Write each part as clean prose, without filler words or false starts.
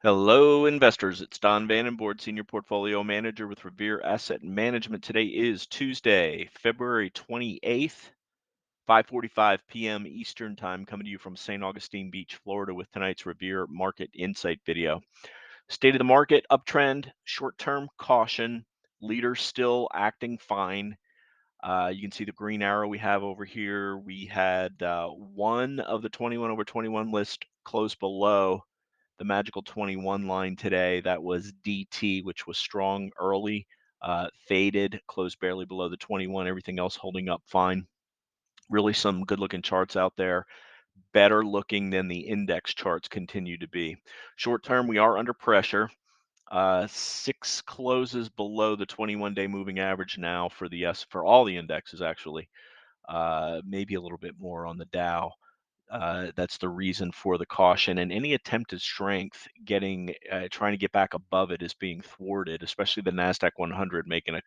Hello, investors. It's Don Vandenbord, Senior Portfolio Manager with Revere Asset Management. Today is Tuesday, February 28th, 5:45 p.m. Eastern Time, coming to you from St. Augustine Beach, Florida, with tonight's Revere Market Insight video. State of the market, uptrend, short-term caution, leaders still acting fine. You can see the green arrow we have over here. We had one of the 21 over 21 list close below the magical 21 line today. That was DT, which was strong early, faded, closed barely below the 21. Everything else holding up fine. Really some good looking charts out there, better looking than the index charts continue to be. Short term, we are under pressure. 6 closes below the 21-day moving average now for all the indexes, actually. Maybe a little bit more on the Dow. That's the reason for the caution, and any attempted strength trying to get back above it is being thwarted, especially the Nasdaq 100 making a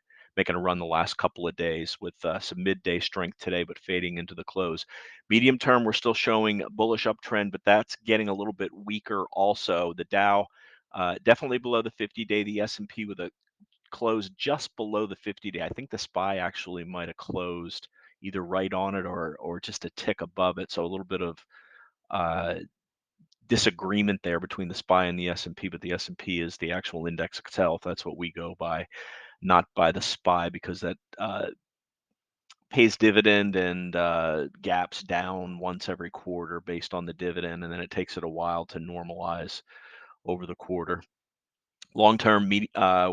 run the last couple of days with some midday strength today, but fading into the close. Medium term, we're still showing a bullish uptrend, but that's getting a little bit weaker. Also, the Dow definitely below the 50-day. The S&P with a closed just below the 50-day. I think the SPY actually might have closed either right on it or just a tick above it. So a little bit of uh, disagreement there between the SPY and the S&P, but the S&P is the actual index itself. That's what we go by, not by the SPY, because that pays dividend and gaps down once every quarter based on the dividend, and then it takes it a while to normalize over the quarter. Long term,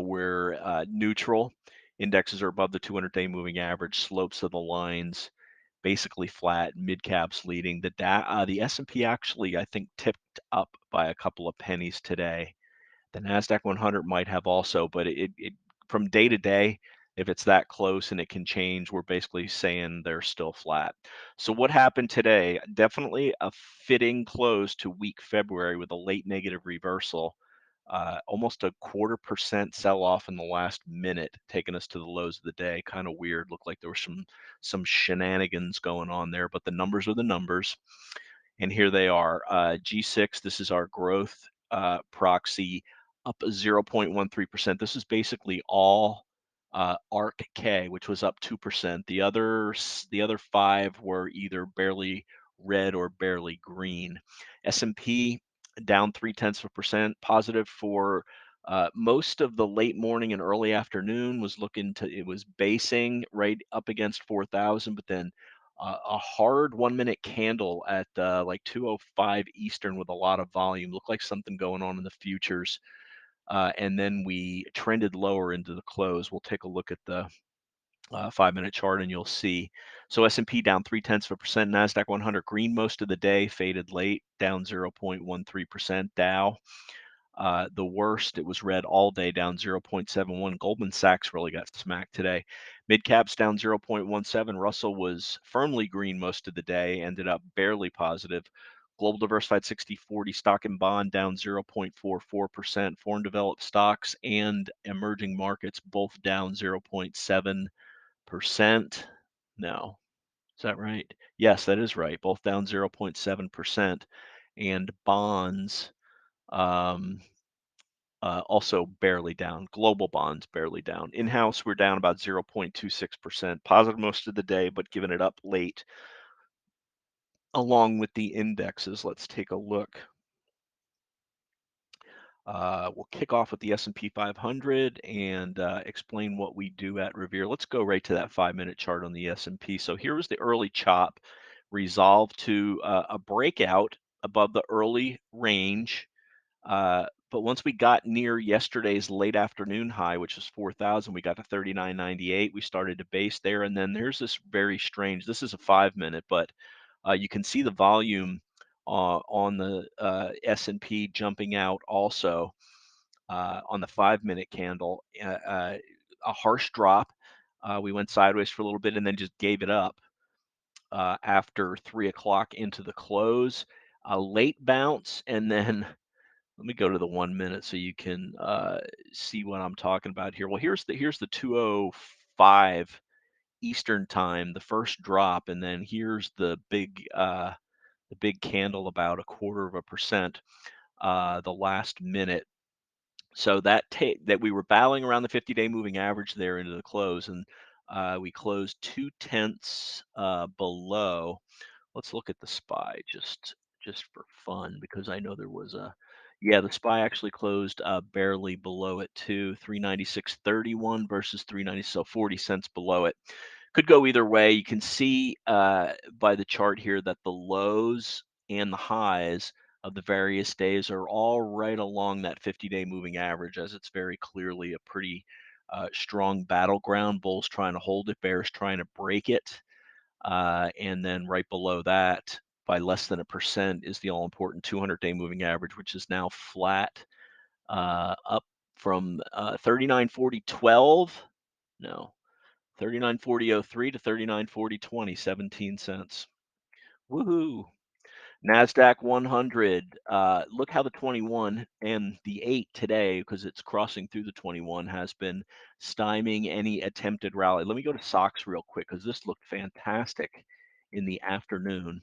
we're neutral. Indexes are above the 200-day moving average. Slopes of the lines basically flat. Mid caps leading. The S&P actually, I think, tipped up by a couple of pennies today. The Nasdaq 100 might have also, but it from day to day, if it's that close and it can change, we're basically saying they're still flat. So what happened today? Definitely a fitting close to weak February with a late negative reversal. Almost a 0.25% sell off in the last minute, taking us to the lows of the day. Kind of weird. Looked like there was some shenanigans going on there, but the numbers are the numbers. And here they are. G6, this is our growth proxy, up 0.13%. This is basically all ARK-K, which was up 2%. The other five were either barely red or barely green. S&P down 0.3%, positive for most of the late morning and early afternoon. It was basing right up against 4,000, but then a hard 1 minute candle at like 2:05 Eastern with a lot of volume. Looked like something going on in the futures. And then we trended lower into the close. We'll take a look at the 5-minute chart and you'll see. So S&P down 0.3%, Nasdaq 100 green most of the day, faded late, down 0.13%. Dow the worst, it was red all day, down 0.71. Goldman Sachs really got smacked today. Mid caps down 0.17. Russell was firmly green most of the day, ended up barely positive. Global diversified 60/40 stock and bond down 0.44%. Foreign developed stocks and emerging markets both down 0.7%. No, is that right? Yes, that is right. Both down 0.7%. And bonds also barely down. Global bonds barely down. In-house, we're down about 0.26%. Positive most of the day, but giving it up late. Along with the indexes, let's take a look. We'll kick off with the S&P 500 and explain what we do at Revere. Let's go right to that 5-minute chart on the S&P. So here was the early chop, resolved to a breakout above the early range. But once we got near yesterday's late afternoon high, which was 4,000, we got to 39.98. We started to base there, and then there's this very strange. This is a 5-minute, but you can see the volume on the S&P jumping out also on the 5-minute candle. A harsh drop. We went sideways for a little bit and then just gave it up after 3 o'clock into the close. A late bounce, and then let me go to the 1 minute so you can see what I'm talking about here. Well, here's the 2:05 Eastern time, the first drop, and then here's the big candle about 0.25%. the last minute. So that we were battling around the 50-day moving average there into the close, and we closed 2/10 below. Let's look at the SPY just for fun because I know there was a yeah, the SPY actually closed barely below it too, 396.31 versus 390, so 40 cents below it. Could go either way. You can see by the chart here that the lows and the highs of the various days are all right along that 50-day moving average, as it's very clearly a pretty strong battleground. Bulls trying to hold it, bears trying to break it. And then right below that, by less than a percent, is the all important 200-day moving average, which is now flat, up from 39.40.12. No, 39.40.03 to 39.40.20, 17 cents. Woohoo! NASDAQ 100. Look how the 21 and the 8 today, because it's crossing through the 21, has been stymieing any attempted rally. Let me go to SOX real quick because this looked fantastic in the afternoon.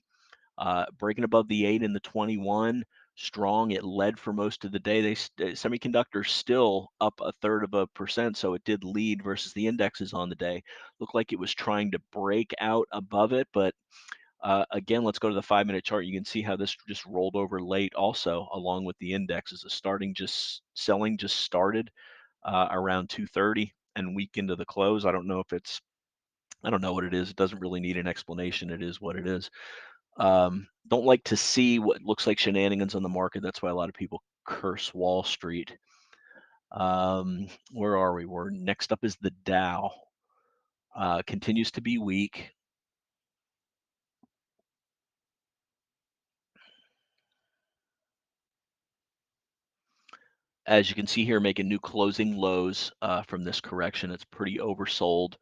Breaking above the 8 and the 21, strong. It led for most of the day. Semiconductors still up a third of a percent, so it did lead versus the indexes on the day. Looked like it was trying to break out above it, but again, let's go to the 5-minute chart. You can see how this just rolled over late also, along with the indexes. The selling just started around 2:30 and weak into the close. I don't know what it is. It doesn't really need an explanation. It is what it is. Don't like to see what looks like shenanigans on the market. That's why a lot of people curse Wall Street. Where are we? We're next up is the Dow. Continues to be weak. As you can see here, making new closing lows from this correction. It's pretty oversold.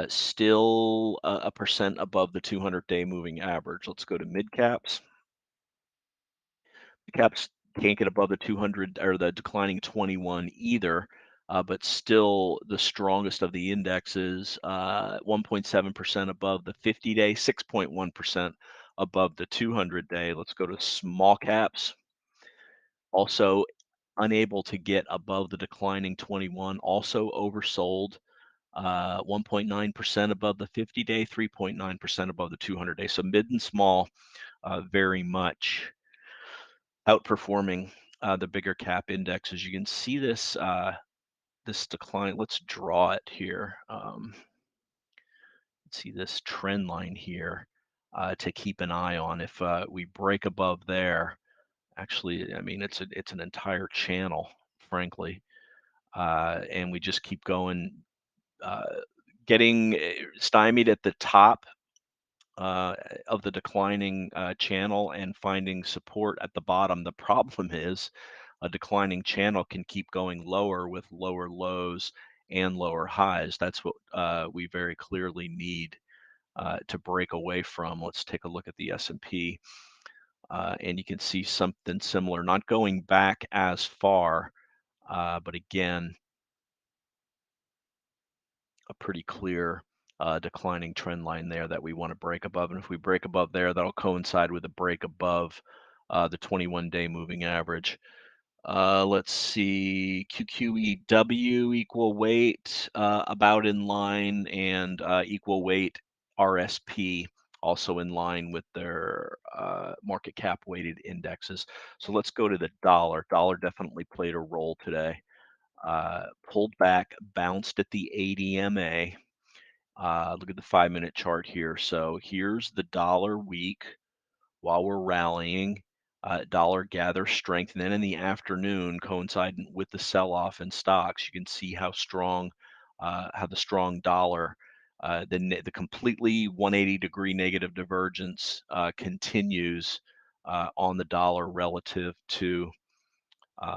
Still a percent above the 200-day moving average. Let's go to mid caps. Caps can't get above the 200 or the declining 21 either, but still the strongest of the indexes, 1.7% above the 50-day, 6.1% above the 200-day. Let's go to small caps. Also unable to get above the declining 21, also oversold. 1.9% above the 50-day, 3.9% above the 200-day. So mid and small, very much outperforming the bigger cap indexes. You can see this decline. Let's draw it here. Let's see this trend line here to keep an eye on. If we break above there, actually, I mean it's an entire channel, frankly, and we just keep going, uh, getting stymied at the top of the declining channel and finding support at the bottom. The problem is a declining channel can keep going lower with lower lows and lower highs. That's what we very clearly need to break away from. Let's take a look at the S&P, and you can see something similar, not going back as far, but again, a pretty clear declining trend line there that we want to break above. And if we break above there, that'll coincide with a break above the 21-day moving average. Let's see, QQEW equal weight about in line, and equal weight RSP also in line with their market cap weighted indexes. So let's go to the dollar. Dollar definitely played a role today. Pulled back, bounced at the 80 MA. Look at the 5-minute chart here. So here's the dollar week while we're rallying. Dollar gathers strength, and then in the afternoon, coinciding with the sell-off in stocks, you can see how the strong dollar, the completely 180-degree negative divergence continues on the dollar relative to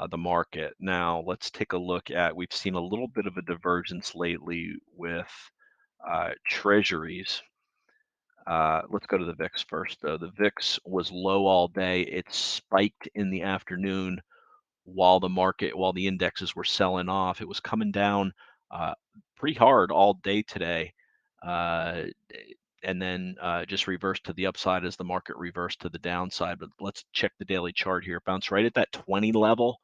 the market. Now, let's take a look at, we've seen a little bit of a divergence lately with treasuries. Let's go to the VIX first, though. The VIX was low all day. It spiked in the afternoon while the indexes were selling off. It was coming down pretty hard all day today. Uh, and then just reversed to the upside as the market reversed to the downside. But let's check the daily chart here. Bounce right at that 20 level,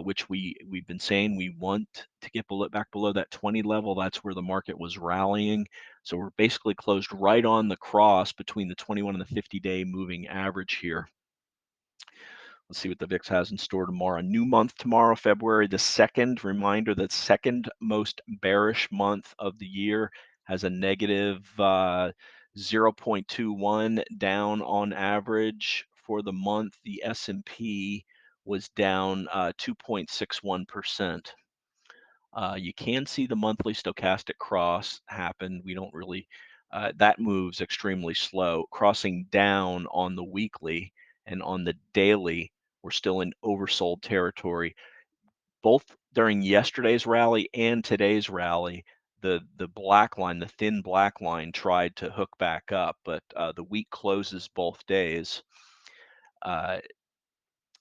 which we've been saying we want to get back below that 20 level. That's where the market was rallying. So we're basically closed right on the cross between the 21 and the 50-day moving average here. Let's see what the VIX has in store tomorrow. New month tomorrow, February the 2nd. Reminder that second most bearish month of the year has a negative 0.21 down on average for the month. The S&P was down 2.61%. You can see the monthly stochastic cross happen. We don't really, that moves extremely slow, crossing down on the weekly, and on the daily, we're still in oversold territory. Both during yesterday's rally and today's rally, the black line, the thin black line, tried to hook back up, but the week closes both days.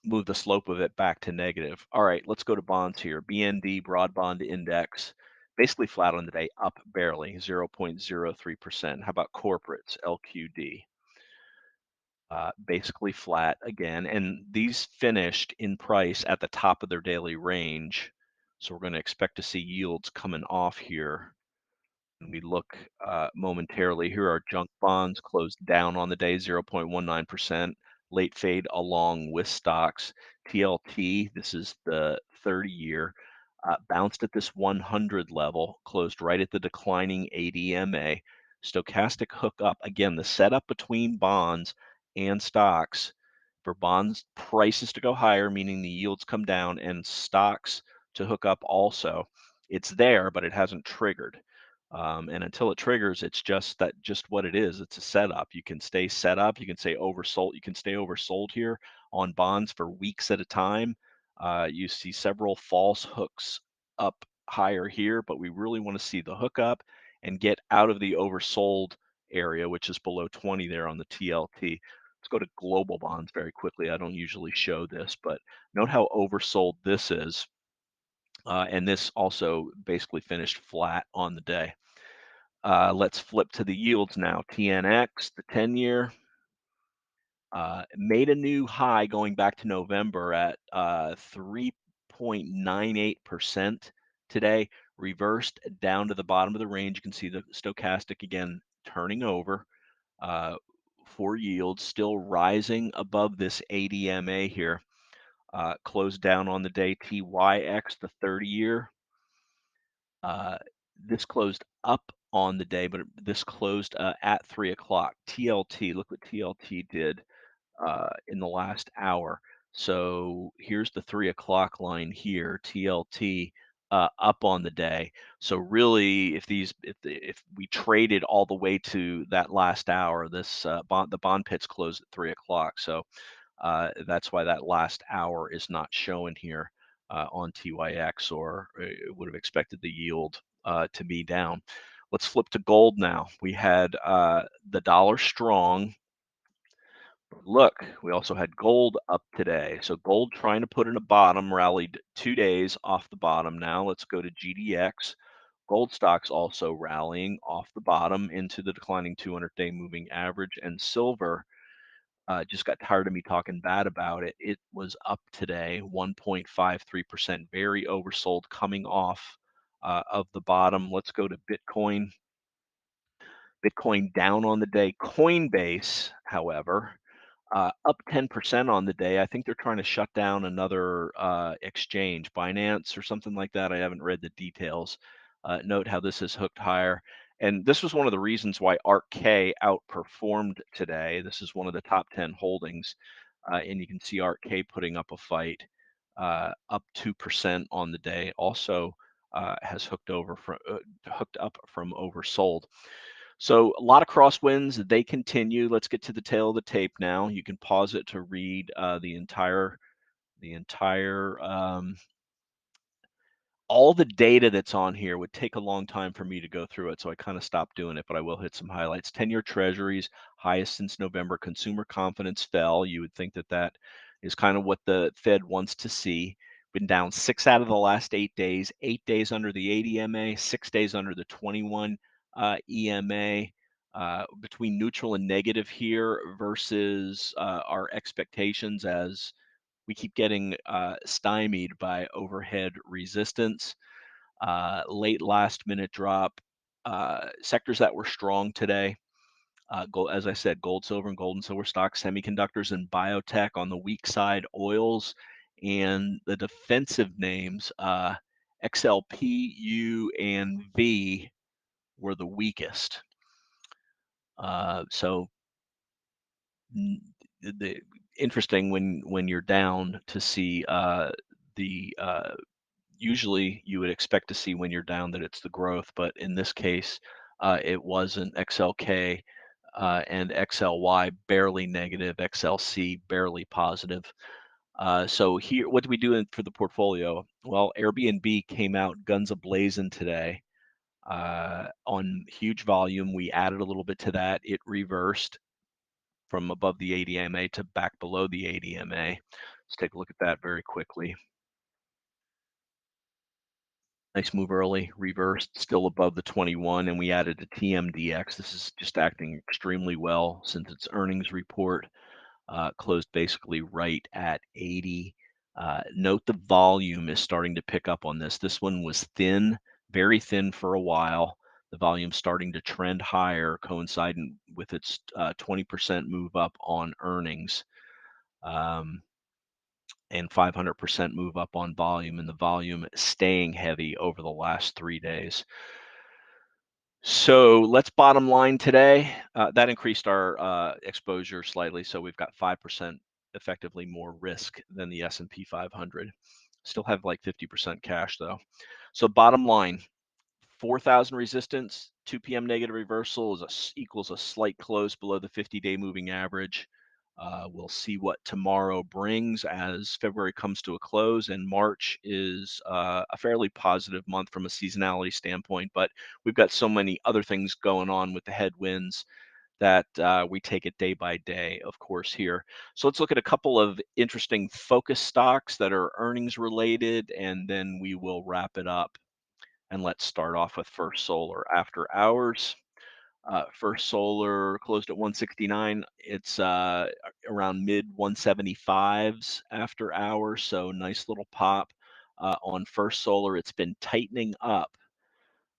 Move the slope of it back to negative. All right, let's go to bonds here. BND, broad bond index, basically flat on the day, up barely, 0.03%. How about corporates, LQD? Basically flat again, and these finished in price at the top of their daily range. So we're going to expect to see yields coming off here. And we look momentarily, here are junk bonds closed down on the day, 0.19%. Late fade along with stocks. TLT, this is the 30-year, bounced at this 100 level, closed right at the declining ADMA. Stochastic hook up. Again, the setup between bonds and stocks for bonds prices to go higher, meaning the yields come down, and stocks to hook up also. It's there, but it hasn't triggered. And until it triggers, it's just what it is. It's a setup. You can stay set up. You can stay oversold. You can stay oversold here on bonds for weeks at a time. You see several false hooks up higher here, but we really want to see the hook up and get out of the oversold area, which is below 20 there on the TLT. Let's go to global bonds very quickly. I don't usually show this, but note how oversold this is. And this also basically finished flat on the day. Let's flip to the yields now. TNX, the 10-year, made a new high going back to November at 3.98% today, reversed down to the bottom of the range. You can see the stochastic again turning over for yields, still rising above this ADMA here. Closed down on the day. TYX, the 30-year. This closed up on the day, but this closed at 3 o'clock. TLT, look what TLT did in the last hour. So here's the 3 o'clock line here, TLT up on the day. So really, if we traded all the way to that last hour, this the bond pits closed at 3 o'clock. So that's why that last hour is not showing here on TYX, or it would have expected the yield to be down. Let's flip to gold now. We had the dollar strong. Look, we also had gold up today. So gold trying to put in a bottom, rallied 2 days off the bottom. Now let's go to GDX. Gold stocks also rallying off the bottom into the declining 200-day moving average. And silver just got tired of me talking bad about it. It was up today, 1.53%, very oversold, coming off of the bottom. Let's go to Bitcoin. Bitcoin down on the day. Coinbase, however, up 10% on the day. I think they're trying to shut down another exchange, Binance or something like that. I haven't read the details. Note how this is hooked higher. And this was one of the reasons why ARK-K outperformed today. This is one of the top 10 holdings. And you can see ARK-K putting up a fight, up 2% on the day. Also has hooked up from oversold. So a lot of crosswinds, they continue. Let's get to the tail of the tape now. You can pause it to read the entire all the data that's on here would take a long time for me to go through it, so I kind of stopped doing it, but I will hit some highlights. 10-year treasuries, highest since November. Consumer confidence fell. You would think that that is kind of what the Fed wants to see. Been down 6 out of the last 8 days, 8 days under the ADMA, 6 days under the 21 EMA. between neutral and negative here versus our expectations as we keep getting stymied by overhead resistance. Late last minute drop. Sectors that were strong today. Gold, as I said, gold, silver, and gold and silver stocks, semiconductors, and biotech on the weak side, oils, and the defensive names, XLP, U, and V were the weakest. So n- the interesting when you're down to see the usually you would expect to see when you're down that it's the growth, but in this case, it wasn't. XLK and XLY barely negative, XLC barely positive. So here, what do we do for the portfolio? Well, Airbnb came out guns a-blazing today on huge volume. We added a little bit to that. It reversed from above the ADMA to back below the ADMA. Let's take a look at that very quickly. Nice move early, reversed, still above the 21, and we added a TMDX. This is just acting extremely well since its earnings report closed basically right at 80. Note the volume is starting to pick up on this. This one was thin, very thin for a while. The volume starting to trend higher, coinciding with its 20% move up on earnings. And 500% move up on volume, and the volume staying heavy over the last 3 days. So let's bottom line today. That increased our exposure slightly, so we've got 5% effectively more risk than the S&P 500. Still have like 50% cash though. So bottom line, 4,000 resistance, 2 p.m. negative reversal equals a slight close below the 50-day moving average. We'll see what tomorrow brings as February comes to a close, and March is a fairly positive month from a seasonality standpoint, but we've got so many other things going on with the headwinds that we take it day by day, of course, here. So let's look at a couple of interesting focus stocks that are earnings related, and then we will wrap it up. And let's start off with First Solar after hours. First Solar closed at 169. It's around mid 175s after hours, so nice little pop on First Solar. It's been tightening up,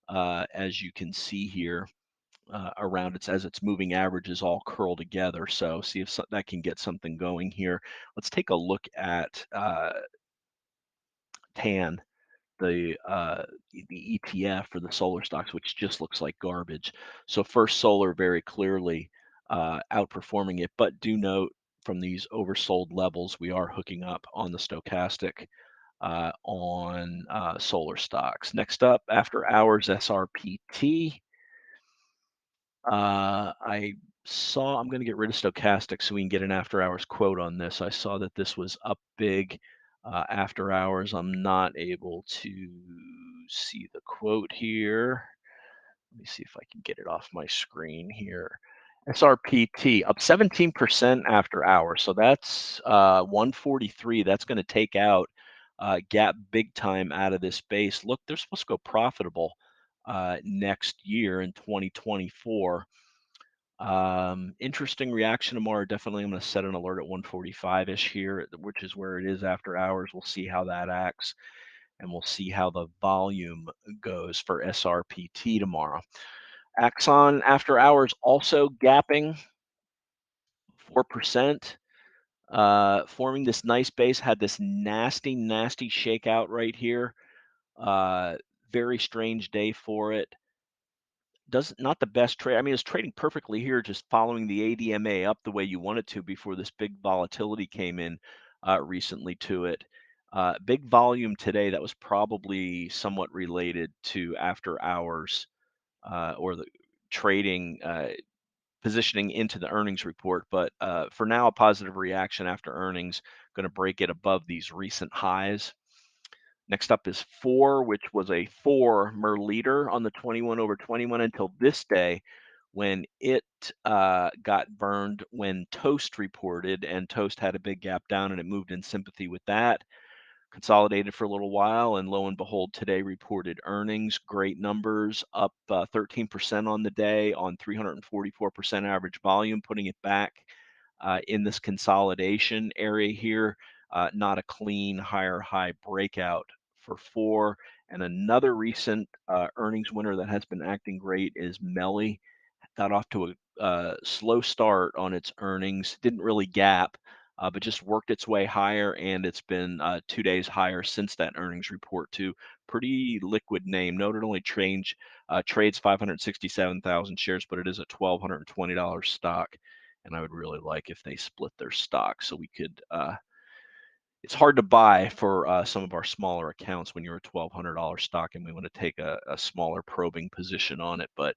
as you can see here, around its as its moving average is all curled together. So see if that can get something going here. Let's take a look at TAN. The ETF for the solar stocks, which just looks like garbage. So First Solar very clearly outperforming it, but do note from these oversold levels, we are hooking up on the stochastic on solar stocks. Next up, after hours SRPT. I'm going to get rid of stochastic so we can get an after hours quote on this. I saw that this was up big after hours. I'm not able to see the quote here. Let me see if I can get it off my screen here. SRPT up 17% after hours. So that's 143. That's going to take out Gap big time out of this base. Look, they're supposed to go profitable next year in 2024. Interesting reaction tomorrow. Definitely, I'm going to set an alert at 145-ish here, which is where it is after hours. We'll see how that acts, and we'll see how the volume goes for SRPT tomorrow. Axon after hours also gapping 4%, forming this nice base. Had this nasty shakeout right here. Very strange day for it. Not the best trade. I mean, it's trading perfectly here, just following the ADMA up the way you want it to before this big volatility came in recently to it. Big volume today. That was probably somewhat related to after hours or the trading positioning into the earnings report. But for now, a positive reaction after earnings, going to break it above these recent highs. Next up is 4, which was a 4 mer leader on the 21/21 until this day when it got burned when Toast reported, and Toast had a big gap down and it moved in sympathy with that. consolidated for a little while, and lo and behold, today reported earnings. Great numbers, up 13% on the day on 344% average volume, putting it back in this consolidation area here. Not a clean higher high breakout for four. And another recent earnings winner that has been acting great is Melly. Got off to a slow start on its earnings, didn't really gap, but just worked its way higher, and it's been 2 days higher since that earnings report too. Pretty liquid name. Note it only trades 567,000 shares, but it is a $1,220 stock, and I would really like if they split their stock so we could. It's hard to buy for some of our smaller accounts when you're a $1,200 stock and we want to take a smaller probing position on it, but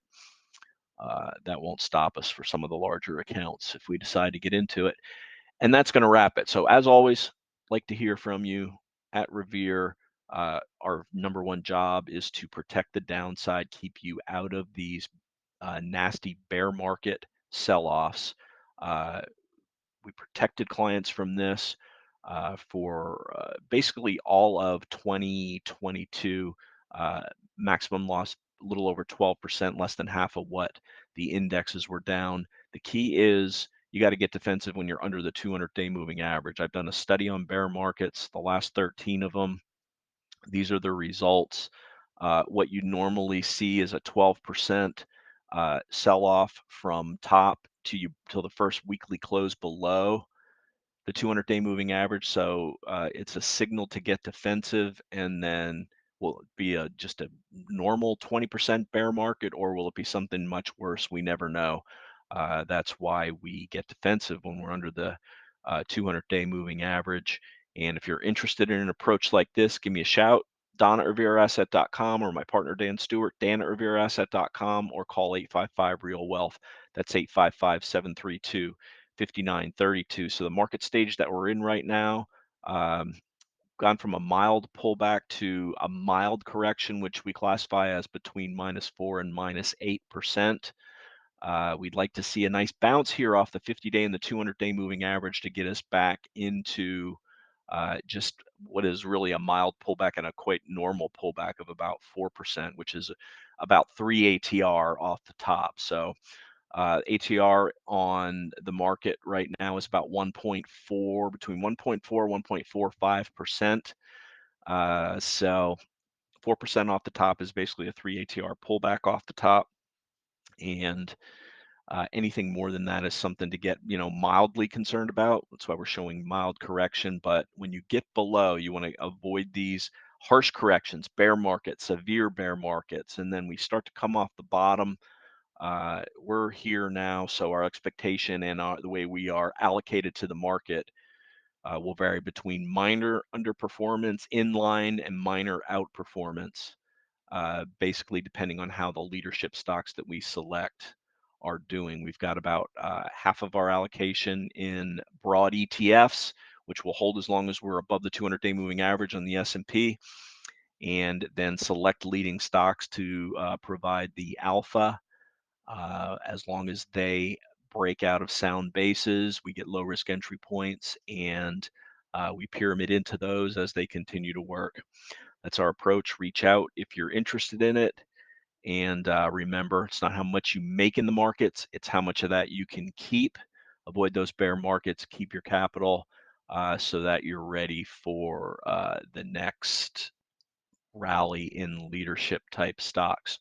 that won't stop us for some of the larger accounts if we decide to get into it. And that's going to wrap it. So as always, like to hear from you at Revere. Our number one job is to protect the downside, keep you out of these nasty bear market sell-offs. We protected clients from this for basically all of 2022. Maximum loss a little over 12%, less than half of what the indexes were down. The key is you got to get defensive when you're under the 200-day moving average. I've done a study on bear markets, the last 13 of them. These are the results. What you normally see is a 12% sell-off from top till the first weekly close below the 200-day moving average. So it's a signal to get defensive, and then will it be just a normal 20% bear market, or will it be something much worse? We never know. That's why we get defensive when we're under the 200-day moving average. And if you're interested in an approach like this, give me a shout. Don at RevereAsset.com, or my partner Dan Stewart, Dan at RevereAsset.com, or call 855-REAL-WEALTH. That's 855-732-5932. So the market stage that we're in right now, gone from a mild pullback to a mild correction, which we classify as between -4 and -8%. We'd like to see a nice bounce here off the 50-day and the 200-day moving average to get us back into just what is really a mild pullback and a quite normal pullback of about 4%, which is about 3 ATR off the top. So ATR on the market right now is about 1.4, between 1.4 and 1.45%. So 4% off the top is basically a 3 ATR pullback off the top. And anything more than that is something to get, mildly concerned about. That's why we're showing mild correction. But when you get below, you want to avoid these harsh corrections, bear markets, severe bear markets, and then we start to come off the bottom. We're here now, so our expectation and the way we are allocated to the market will vary between minor underperformance, inline, and minor outperformance, basically depending on how the leadership stocks that we select are doing. We've got about half of our allocation in broad ETFs, which will hold as long as we're above the 200-day moving average on the S&P, and then select leading stocks to provide the alpha. As long as they break out of sound bases, we get low risk entry points, and we pyramid into those as they continue to work. That's our approach. Reach out if you're interested in it. And remember, it's not how much you make in the markets, it's how much of that you can keep. Avoid those bear markets, keep your capital so that you're ready for the next rally in leadership type stocks.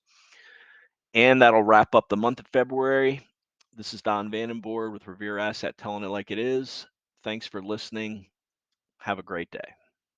And that'll wrap up the month of February. This is Don Vandenbord with Revere Asset, telling it like it is. Thanks for listening. Have a great day.